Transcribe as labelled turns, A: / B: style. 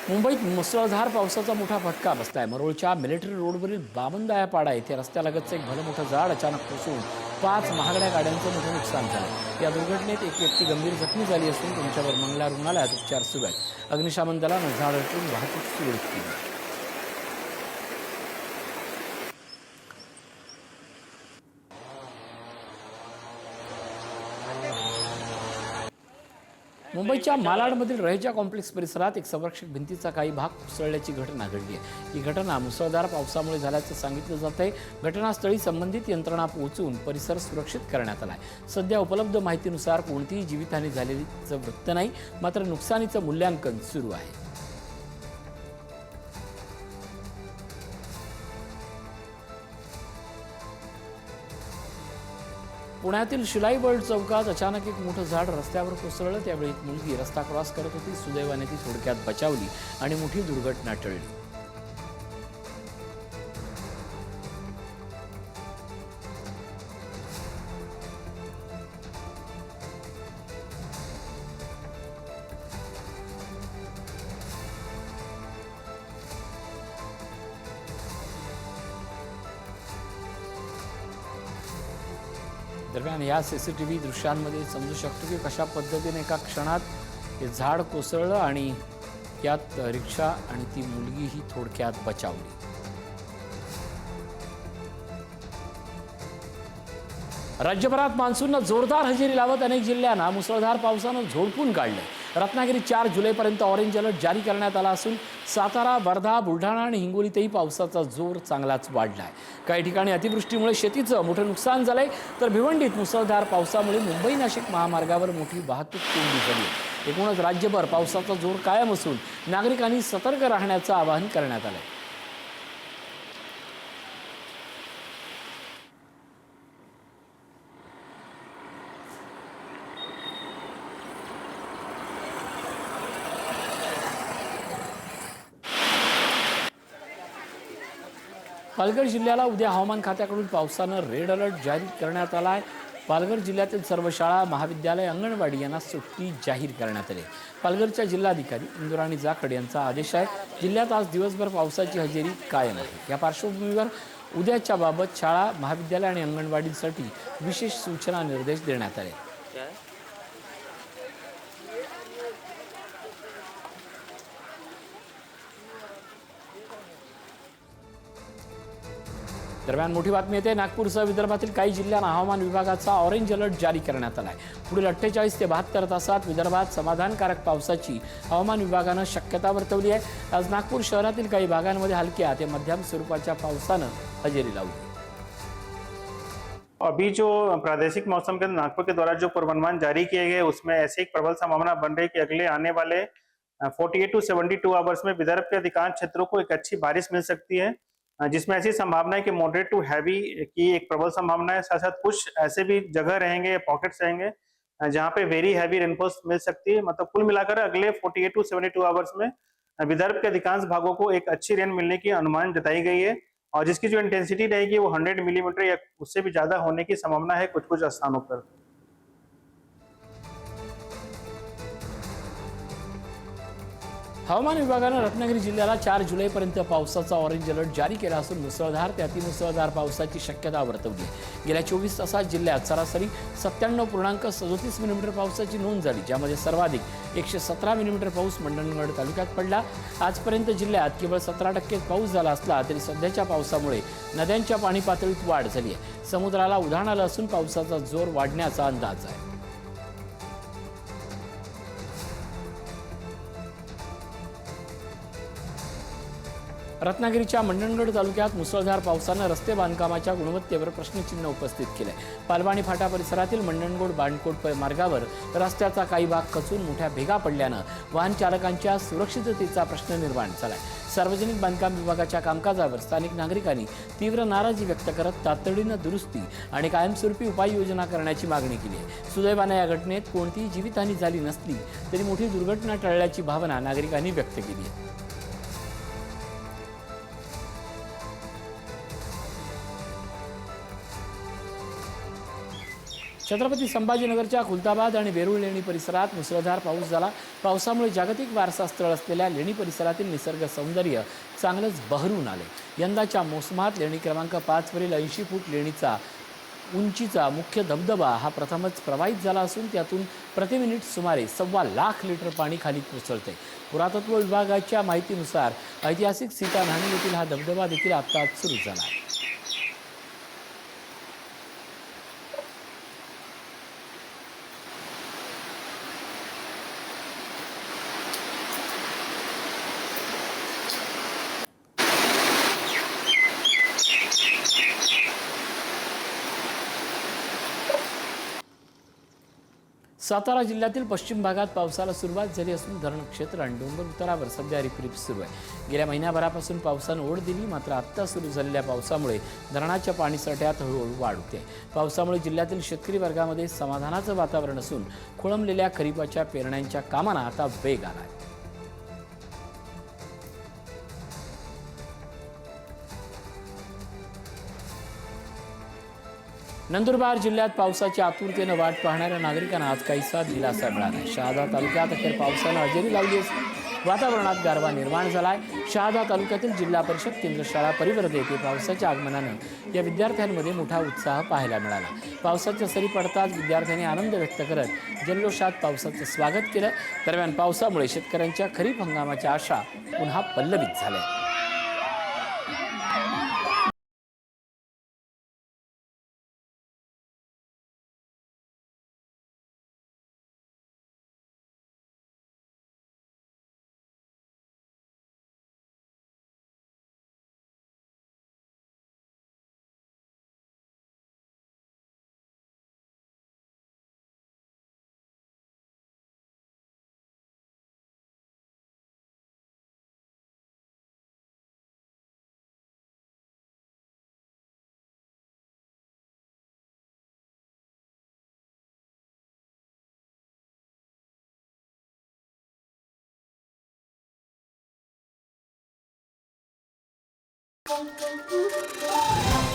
A: मुंबईत मुसळधार पावसाचा मोठा फटका बसलाय। मरोळच्या मिलिटरी रोडवरील बामनदायापाडा येथे रस्त्यालगतचं एक भलं मोठं झाड अचानक कोसळून 5 महागड्या गाड्यांचं मोठं नुकसान झालं। या दुर्घटनेत एक व्यक्ती गंभीर जखमी झाली असून त्यांच्यावर मंगला रुग्णालयात उपचार सुरू आहेत। अग्निशमन दलानं झाड हटवून वाहतूक सुरळीत केली। मुंबईच्या मालाडमधील रहेजा कॉम्प्लेक्स परिसरात एक संरक्षक भिंतीचा काही भाग कोसळल्याची घटना घडली आहे। ही घटना मुसळधार पावसामुळे झाल्याचं सांगितलं जात आहे। घटनास्थळी संबंधित यंत्रणा पोहोचून परिसर सुरक्षित करण्यात आला आहे। सध्या उपलब्ध माहितीनुसार कोणतीही जीवितहानी झालेलीचं वृत्त नाही, मात्र नुकसानीचं मूल्यांकन सुरू आहे। पुण्यातील शिलाई वर्ल्ड चौकात अचानक एक मोठं झाड रस्त्यावर कोसळलं। त्यावेळी एक मुलगी रस्ता क्रॉस करत होती। सुदैवाने ती थोडक्यात बचावली आणि मोठी दुर्घटना टळली। दरम्यान या सीसीटीव्ही दृश्यांमध्ये समजू शकतो की कशा पद्धतीने एका क्षणात हे झाड कोसळलं आणि यात रिक्षा आणि ती मुलगी ही थोडक्यात बचावली। राज्यभरात मान्सूननं जोरदार हजेरी लावत अनेक जिल्ह्यांना मुसळधार पावसानं झोडपून काढलंय। रत्नागिरीत 4 जुलैपर्यंत ऑरेंज अलर्ट जारी करण्यात आला असून सातारा, वर्धा, बुलढाणा आणि हिंगोलीतही पावसाचा जोर चांगलाच वाढलाय। काही ठिकाणी अतिवृष्टीमुळे शेतीचं मोठं नुकसान झालंय, तर भिवंडीत मुसळधार पावसामुळे मुंबई नाशिक महामार्गावर मोठी वाहतूक कोंडी झाली आहे। एकूणच राज्यभर पावसाचा जोर कायम असून नागरिकांनी सतर्क राहण्याचं आवाहन करण्यात आलंय। पालघर जिल्ह्याला उद्या हवामान खात्याकडून पावसानं रेड अलर्ट जारी करण्यात आला आहे। पालघर जिल्ह्यातील सर्व शाळा, महाविद्यालय, अंगणवाडी यांना सुट्टी जाहीर करण्यात आली। पालघरच्या जिल्हाधिकारी इंदुराणी जाखड यांचा आदेश आहे। जिल्ह्यात आज दिवसभर पावसाची हजेरी कायम आहे। या पार्श्वभूमीवर उद्याच्या बाबत शाळा, महाविद्यालय आणि अंगणवाडीसाठी विशेष सूचना निर्देश देण्यात आले। दरम्यान मोठी बातमी येते, नागपूरसह विदर्भातील काही जिल्ह्यांना हवामान विभागाचा ऑरेंज अलर्ट जारी करण्यात आला आहे। पुढील 48 ते 72 तासात विदर्भात समाधानकारक पावसाची हवामान विभागानं शक्यता वर्तवली आहे। आज नागपूर शहरातील काही भागांमध्ये हलक्या ते मध्यम स्वरूपाच्या पावसानं हजेरी लावली।
B: अभी जो प्रादेशिक मौसम के नागपुर के द्वारा जो पूर्वानुमान जारी किए गए उसमें ऐसे एक प्रबल संभावना बन रही है कि अगले आने वाले 48 टू 72 आवर्स में विदर्भ के अधिकांश क्षेत्रों को एक अच्छी बारिश मिल सकती है, जिसमें ऐसी संभावना है कि मॉडरेट टू हैवी की एक प्रबल संभावना है। साथ साथ कुछ ऐसे भी जगह रहेंगे, पॉकेट्स रहेंगे जहां पे वेरी हैवी रेनफॉल मिल सकती है। मतलब कुल मिलाकर अगले 48 टू 72 आवर्स में विदर्भ के अधिकांश भागों को एक अच्छी रेन मिलने की अनुमान जताई गई है, और जिसकी जो इंटेंसिटी रहेगी वो 100 मिलीमीटर या उससे भी ज्यादा होने की संभावना है कुछ कुछ स्थानों पर।
A: हवामान विभागानं रत्नागिरी जिल्ह्याला 4 जुलैपर्यंत पावसाचा ऑरेंज अलर्ट जारी केला असून मुसळधार ते अतिमुसळधार पावसाची शक्यता वर्तवली आहे। गेल्या 24 तासात जिल्ह्यात सरासरी 97.37 मिलीमीटर पावसाची नोंद झाली, ज्यामध्ये सर्वाधिक 117 मिलीमीटर पाऊस मंडणगड तालुक्यात पडला। आजपर्यंत जिल्ह्यात केवळ 17% पाऊस झाला असला तरी सध्याच्या पावसामुळे नद्यांच्या पाणी पातळीत वाढ झाली आहे। समुद्राला उधाण आलं असून पावसाचा जोर वाढण्याचा अंदाज आहे। रत्नागिरीच्या मंडणगड तालुक्यात मुसळधार पावसानं रस्ते बांधकामाच्या गुणवत्तेवर प्रश्नचिन्ह उपस्थित केले। पालवाणी फाटा परिसरातील मंडणगड बाणकोट मार्गावर रस्त्याचा काही भाग खचून मोठ्या भेगा पडल्यानं वाहन चालकांच्या सुरक्षिततेचा प्रश्न निर्माण झालाय। सार्वजनिक बांधकाम विभागाच्या कामकाजावर स्थानिक नागरिकांनी तीव्र नाराजी व्यक्त करत तातडीनं दुरुस्ती आणि कायमस्वरूपी उपाययोजना करण्याची मागणी केली आहे। सुदैवाने या घटनेत कोणतीही जीवितहानी झाली नसली तरी मोठी दुर्घटना टळल्याची भावना नागरिकांनी व्यक्त केली आहे। छत्रपती संभाजीनगरच्या खुलताबाद आणि वेरूळ लेणी परिसरात मुसळधार पाऊस झाला। पावसामुळे जागतिक वारसा स्थळ असलेल्या लेणी परिसरातील निसर्ग सौंदर्य चांगलंच बहरून आले। यंदाच्या मोसमात लेणी क्रमांक 5 वरील 80 फूट लेणीचा उंचीचा मुख्य धबधबा हा प्रथमच प्रवाहित झाला असून त्यातून प्रति मिनिट सुमारे 1.25 लाख लिटर पाणी खाली कोसळते। पुरातत्व विभागाच्या माहितीनुसार ऐतिहासिक सीता न्हाणी येथील हा धबधबा देखील आत्ताच सुरू झाला आहे। सातारा जिल्ह्यातील पश्चिम भागात पावसाला सुरुवात झाली असून धरण क्षेत्र आणि डोंगर उतारावर सध्या रिपरिप सुरू आहे। गेल्या महिन्याभरापासून पावसानं ओढ दिली, मात्र आत्ता सुरू झालेल्या पावसामुळे धरणाच्या पाणीसाठ्यात हळूहळू वाढ होते। पावसामुळे जिल्ह्यातील शेतकरी वर्गामध्ये समाधानाचं वातावरण असून खोळंबलेल्या खरीपाच्या पेरण्यांच्या कामांना आता वेग आला आहे। नंदुरबार जिल्ह्यात पावसाच्या आतुरतेनं वाट पाहणाऱ्या नागरिकांना आज काहीसा दिलासा मिळाला आहे। शहादा तालुक्यात अखेर पावसानं हजेरी लावली असून वातावरणात गारवा निर्माण झाला आहे। शहादा तालुक्यातील जिल्हा परिषद केंद्र शाळा परिवर्त येथे पावसाच्या आगमनानं या विद्यार्थ्यांमध्ये मोठा उत्साह पाहायला मिळाला। पावसाच्या सरी पडताच विद्यार्थ्यांनी आनंद व्यक्त करत जल्लोषात पावसाचं स्वागत केलं। दरम्यान पावसामुळे शेतकऱ्यांच्या खरीप हंगामाच्या आशा पुन्हा पल्लवित झाल्या।
C: Thank you.